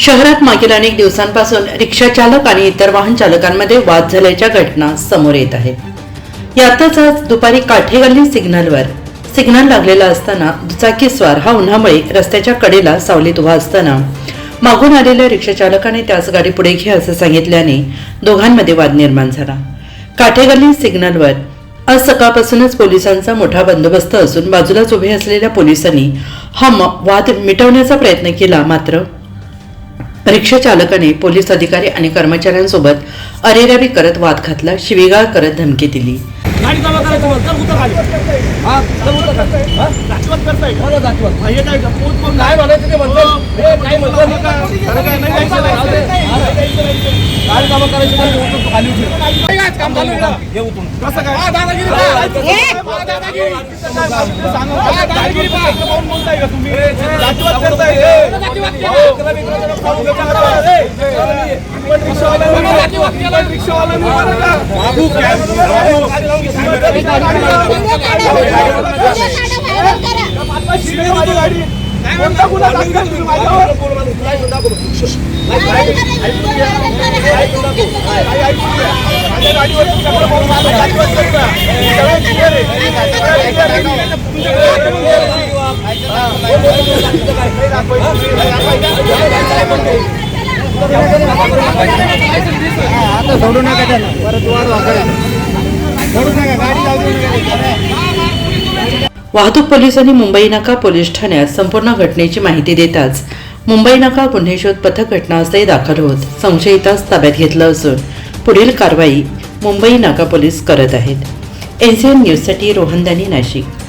शहरात मागील अनेक दिवसांपासून रिक्षा चालक आणि इतर वाहन चालकांमध्ये वाद झाल्याच्या घटना समोर येत आहेत। यातच आज दुपारी काठेगल्ली सिग्नल लागलेला असताना दुचाकीस्वार हा उन्हामुळे रस्त्याच्या कडेला सावलीत उभा असताना मागून आलेल्या रिक्षा चालकाने त्याच गाडी पुढे घे असं सांगितल्याने दोघांमध्ये वाद निर्माण झाला। काठेगल्ली सिग्नलवर आज सकाळपासूनच पोलिसांचा मोठा बंदोबस्त असून बाजूलाच उभे असलेल्या पोलिसांनी हा वाद मिटवण्याचा प्रयत्न केला, मात्र रिक्षा चालकाने पोलीस अधिकारी आणि कर्मचाऱ्यांसोबत अरेरावी करत वाद घातला, शिवीगाळ करत धमकी दिली। वाहतूक पोलिसांनी मुंबई नाका पोलीस ठाण्यात संपूर्ण घटनेची माहिती देताच मुंबई नाका गुन्हे शोध पथक घटनास्थळी दाखल होत संशयितास ताब्यात घेतलं असून पुढील कारवाई मुंबई नाका पोलीस करत आहेत। NCN न्यूजसाठी रोहन दानी, नाशिक।